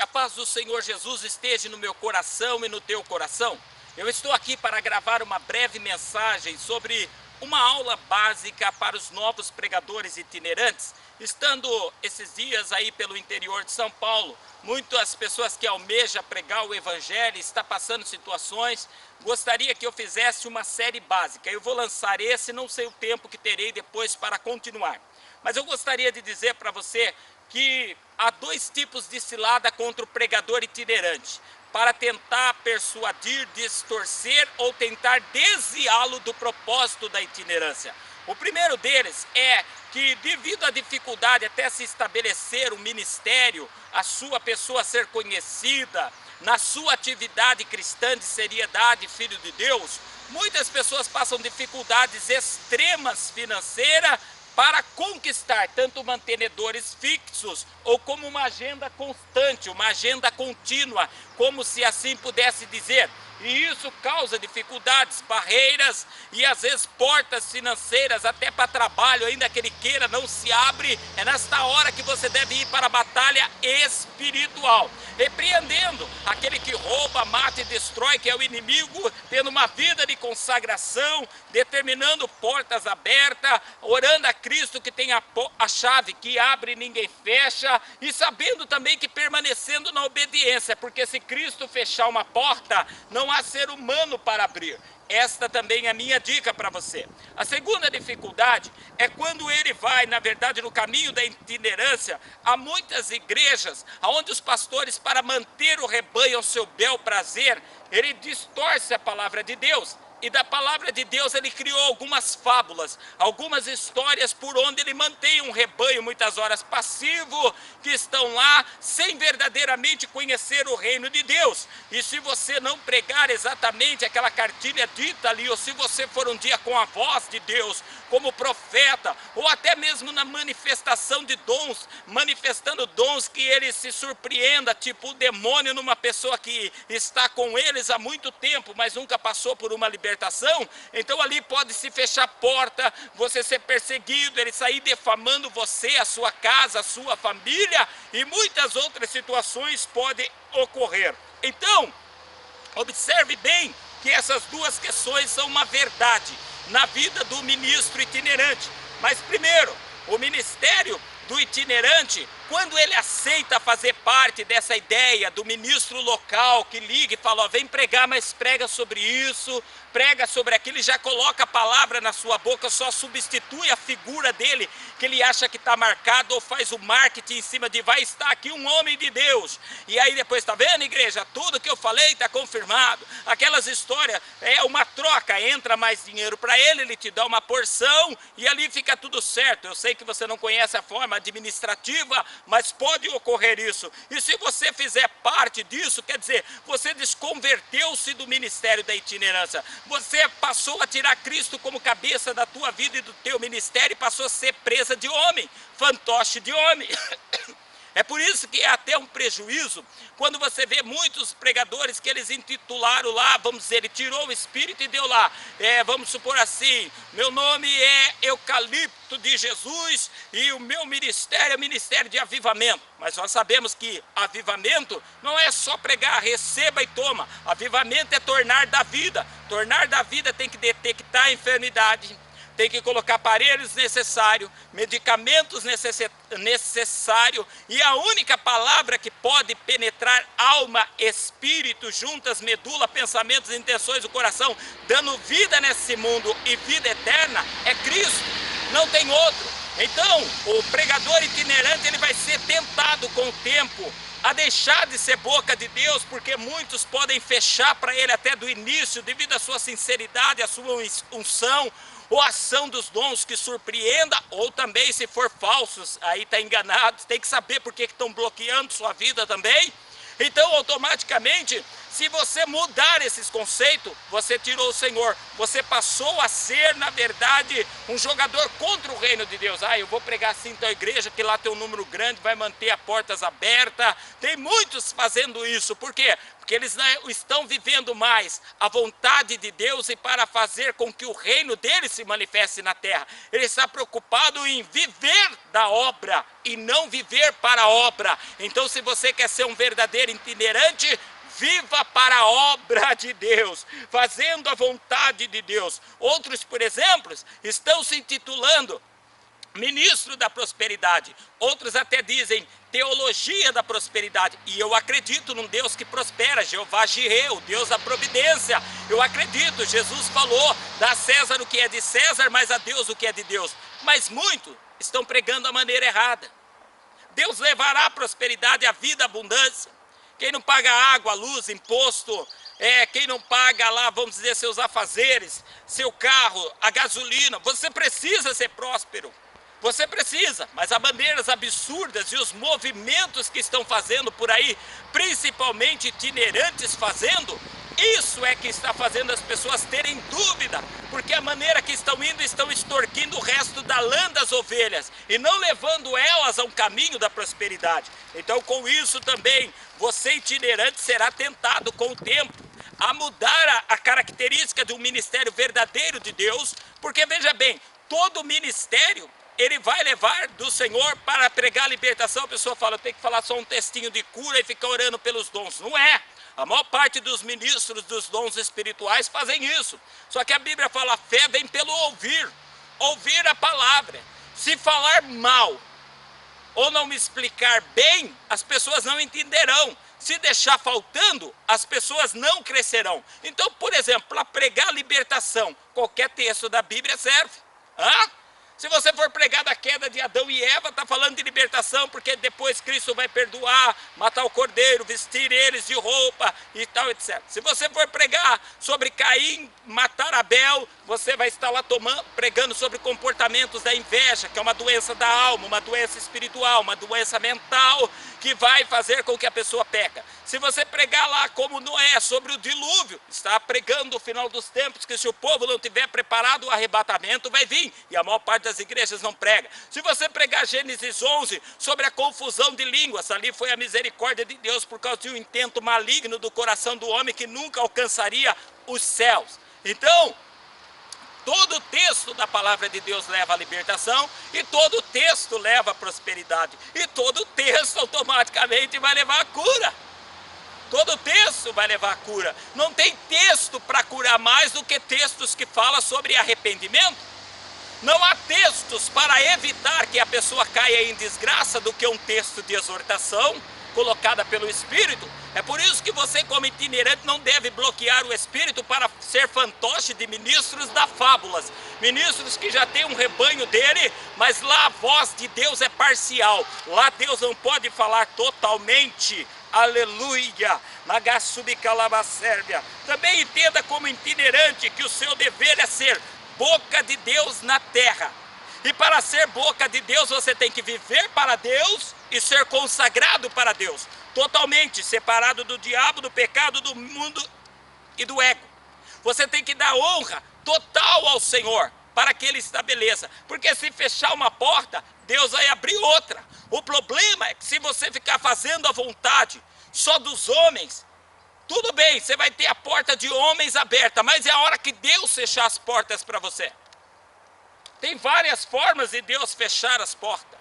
Que a paz do Senhor Jesus esteja no meu coração e no teu coração. Eu estou aqui para gravar uma breve mensagem sobre uma aula básica para os novos pregadores itinerantes. Estando esses dias aí pelo interior de São Paulo, muitas pessoas que almejam pregar o Evangelho, estão passando situações. Gostaria que eu fizesse uma série básica. Eu vou lançar esse, não sei o tempo que terei depois para continuar. Mas eu gostaria de dizer para você que há dois tipos de cilada contra o pregador itinerante, para tentar persuadir, distorcer ou tentar desviá-lo do propósito da itinerância. O primeiro deles é que, devido à dificuldade até se estabelecer um ministério, a sua pessoa ser conhecida, na sua atividade cristã de seriedade, filho de Deus, muitas pessoas passam dificuldades extremas financeiras para conquistar tanto mantenedores fixos ou como uma agenda constante, uma agenda contínua, como se assim pudesse dizer. E isso causa dificuldades, barreiras e às vezes portas financeiras até para trabalho, ainda que ele queira, não se abre. É nesta hora que você deve ir para a batalha espiritual, repreendendo aquele que rouba, mata e destrói, que é o inimigo, tendo uma vida de consagração, determinando portas abertas, orando a Cristo que tem a chave que abre e ninguém fecha, e sabendo também que permanecendo na obediência, porque se Cristo fechar uma porta, não há ser humano para abrir. Esta também é a minha dica para você. A segunda dificuldade é quando ele vai, na verdade, no caminho da itinerância. Há muitas igrejas onde os pastores, para manter o rebanho ao seu bel prazer, ele distorce a palavra de Deus. E da palavra de Deus ele criou algumas fábulas, algumas histórias por onde ele mantém um rebanho muitas horas passivo, que estão lá sem verdadeiramente conhecer o reino de Deus. E se você não pregar exatamente aquela cartilha dita ali, ou se você for um dia com a voz de Deus, como profeta, ou até mesmo na manifestação de dons, manifestando dons que ele se surpreenda, tipo o demônio numa pessoa que está com eles há muito tempo, mas nunca passou por uma libertação, então ali pode se fechar a porta, você ser perseguido, ele sair defamando você, a sua casa, a sua família, e muitas outras situações podem ocorrer. Então, observe bem que essas duas questões são uma verdade na vida do ministro itinerante. Mas primeiro, o ministério do itinerante, quando ele aceita fazer parte dessa ideia do ministro local que liga e fala, ó, vem pregar, mas prega sobre isso, prega sobre aquilo, e já coloca a palavra na sua boca, só substitui a figura dele, que ele acha que está marcado, ou faz o marketing em cima de vai estar aqui um homem de Deus. E aí depois, está vendo, igreja, tudo que eu falei está confirmado. Aquelas histórias, é uma troca, entra mais dinheiro para ele, ele te dá uma porção e ali fica tudo certo. Eu sei que você não conhece a forma administrativa, mas pode ocorrer isso. E se você fizer parte disso, quer dizer, você desconverteu-se do ministério da itinerância. Você passou a tirar Cristo como cabeça da tua vida e do teu ministério e passou a ser presa de homem, fantoche de homem. É por isso que é até um prejuízo quando você vê muitos pregadores que eles intitularam lá, vamos dizer, ele tirou o Espírito e deu lá, vamos supor assim, meu nome é Eucalipto de Jesus e o meu ministério é ministério de avivamento. Mas nós sabemos que avivamento não é só pregar, receba e toma. Avivamento é tornar da vida. Tornar da vida tem que detectar a enfermidade, tem que colocar aparelhos necessários, medicamentos necessários, e a única palavra que pode penetrar alma, espírito, juntas, medula, pensamentos e intenções do coração, dando vida nesse mundo e vida eterna, é Cristo, não tem outro. Então, o pregador itinerante ele vai ser tentado com o tempo a deixar de ser boca de Deus, porque muitos podem fechar para ele até do início, devido à sua sinceridade, à sua unção, ou ação dos dons que surpreenda, ou também se for falsos, aí está enganado, tem que saber por que estão bloqueando sua vida também. Então automaticamente Se você mudar esses conceitos, você tirou o Senhor. Você passou a ser, na verdade, um jogador contra o reino de Deus. Eu vou pregar assim então a igreja, que lá tem um número grande, vai manter as portas abertas. Tem muitos fazendo isso. Por quê? Porque eles não estão vivendo mais a vontade de Deus e para fazer com que o reino dele se manifeste na terra. Ele está preocupado em viver da obra e não viver para a obra. Então, se você quer ser um verdadeiro itinerante, viva para a obra de Deus, fazendo a vontade de Deus. Outros, por exemplo, estão se intitulando ministro da prosperidade. Outros até dizem teologia da prosperidade. E eu acredito num Deus que prospera, Jeová Jireh, o Deus da providência. Eu acredito, Jesus falou, dá a César o que é de César, mas a Deus o que é de Deus. Mas muitos estão pregando a maneira errada. Deus levará a prosperidade, a vida, a abundância. Quem não paga água, luz, imposto, quem não paga lá, vamos dizer, seus afazeres, seu carro, a gasolina, você precisa ser próspero. Você precisa, mas as maneiras absurdas e os movimentos que estão fazendo por aí, principalmente itinerantes fazendo, isso é que está fazendo as pessoas terem dúvida, porque a maneira que estão indo, estão extorquindo o resto da lã das ovelhas e não levando elas a um caminho da prosperidade. Então, com isso também, você itinerante será tentado com o tempo a mudar a característica de um ministério verdadeiro de Deus, porque veja bem, todo ministério ele vai levar do Senhor para pregar a libertação. A pessoa fala, eu tenho que falar só um textinho de cura e ficar orando pelos dons. Não é. A maior parte dos ministros dos dons espirituais fazem isso. Só que a Bíblia fala, a fé vem pelo ouvir. Ouvir a palavra. Se falar mal ou não me explicar bem, as pessoas não entenderão. Se deixar faltando, as pessoas não crescerão. Então, por exemplo, para pregar a libertação, qualquer texto da Bíblia serve. Se você for pregar da queda de Adão e Eva, está falando de libertação, porque depois Cristo vai perdoar, matar o cordeiro, vestir eles de roupa e tal, etc. Se você for pregar sobre Caim, matar Abel, você vai estar lá pregando sobre comportamentos da inveja, que é uma doença da alma, uma doença espiritual, uma doença mental, que vai fazer com que a pessoa peca. Se você pregar lá como Noé, sobre o dilúvio, está pregando o final dos tempos, que se o povo não tiver preparado, o arrebatamento vai vir, e a maior parte das igrejas não prega. Se você pregar Gênesis 11, sobre a confusão de línguas, ali foi a misericórdia de Deus, por causa de um intento maligno do coração do homem, que nunca alcançaria os céus. Então, todo texto da palavra de Deus leva à libertação, e todo texto leva à prosperidade, e todo texto automaticamente vai levar à cura. Todo texto vai levar à cura. Não tem texto para curar mais do que textos que falam sobre arrependimento. Não há textos para evitar que a pessoa caia em desgraça do que um texto de exortação colocada pelo Espírito. É por isso que você, como itinerante, não deve bloquear o Espírito para ser fantoche de ministros da fábulas. Ministros que já têm um rebanho dele, mas lá a voz de Deus é parcial. Lá Deus não pode falar totalmente. Aleluia! Também entenda como itinerante que o seu dever é ser boca de Deus na terra. E para ser boca de Deus, você tem que viver para Deus e ser consagrado para Deus. Totalmente separado do diabo, do pecado, do mundo e do ego. Você tem que dar honra total ao Senhor para que Ele estabeleça. Porque se fechar uma porta, Deus vai abrir outra. O problema é que se você ficar fazendo a vontade só dos homens, tudo bem, você vai ter a porta de homens aberta, mas é a hora que Deus fechar as portas para você. Tem várias formas de Deus fechar as portas.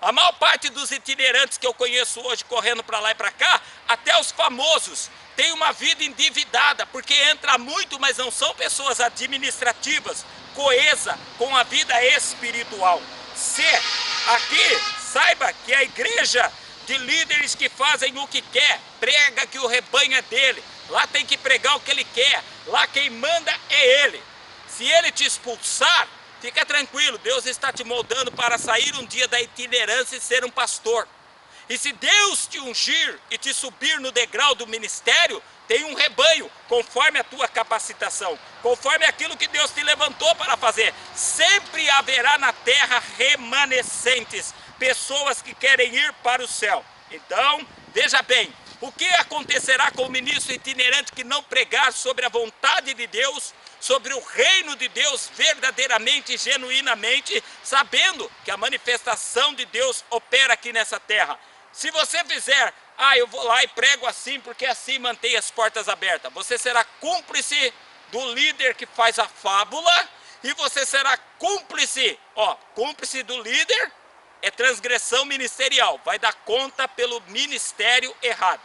A maior parte dos itinerantes que eu conheço hoje, correndo para lá e para cá, até os famosos, tem uma vida endividada, porque entra muito, mas não são pessoas administrativas, coesa com a vida espiritual. Se aqui, saiba que a igreja de líderes que fazem o que quer, prega que o rebanho é dele, lá tem que pregar o que ele quer, lá quem manda é ele. Se ele te expulsar, fica tranquilo, Deus está te moldando para sair um dia da itinerância e ser um pastor. E se Deus te ungir e te subir no degrau do ministério, tem um rebanho, conforme a tua capacitação, conforme aquilo que Deus te levantou para fazer. Sempre haverá na terra remanescentes, pessoas que querem ir para o céu. Então, veja bem, O que acontecerá com o ministro itinerante que não pregar sobre a vontade de Deus, sobre o reino de Deus verdadeiramente e genuinamente, sabendo que a manifestação de Deus opera aqui nessa terra? Se você fizer, eu vou lá e prego assim, porque assim mantém as portas abertas, você será cúmplice do líder que faz a fábula, e você será cúmplice, cúmplice do líder é transgressão ministerial, vai dar conta pelo ministério errado.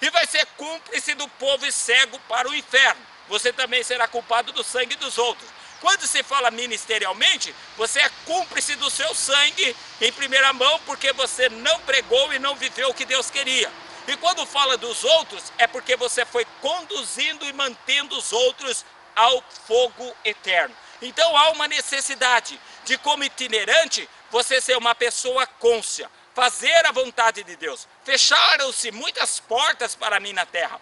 E vai ser cúmplice do povo cego para o inferno. Você também será culpado do sangue dos outros. Quando se fala ministerialmente, você é cúmplice do seu sangue em primeira mão, porque você não pregou e não viveu o que Deus queria. E quando fala dos outros, é porque você foi conduzindo e mantendo os outros ao fogo eterno. Então há uma necessidade de, como itinerante, você ser uma pessoa cônscia, fazer a vontade de Deus. Fecharam-se muitas portas para mim na terra.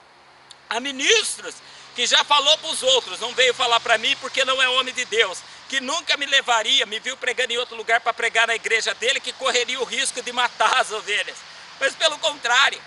Há ministros que já falou para os outros, não veio falar para mim porque não é homem de Deus, que nunca me levaria, me viu pregando em outro lugar para pregar na igreja dele, que correria o risco de matar as ovelhas. Mas pelo contrário,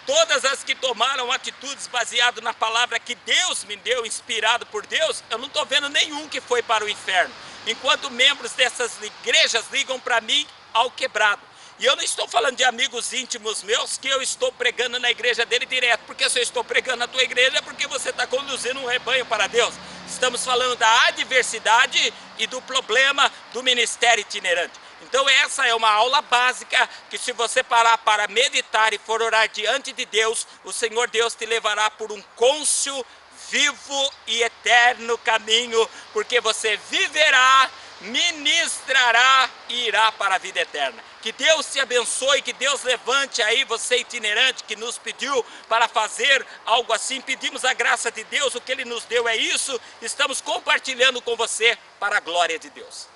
todas as que tomaram atitudes baseadas na palavra que Deus me deu, inspirado por Deus, eu não estou vendo nenhum que foi para o inferno. Enquanto membros dessas igrejas ligam para mim ao quebrado. E eu não estou falando de amigos íntimos meus que eu estou pregando na igreja dele direto. Porque se eu estou pregando na tua igreja é porque você está conduzindo um rebanho para Deus. Estamos falando da adversidade e do problema do ministério itinerante. Então essa é uma aula básica que, se você parar para meditar e for orar diante de Deus, o Senhor Deus te levará por um cônscio vivo e eterno caminho, porque você viverá, ministrará e irá para a vida eterna. Que Deus te abençoe, que Deus levante aí você itinerante que nos pediu para fazer algo assim. Pedimos a graça de Deus, o que Ele nos deu é isso, estamos compartilhando com você para a glória de Deus.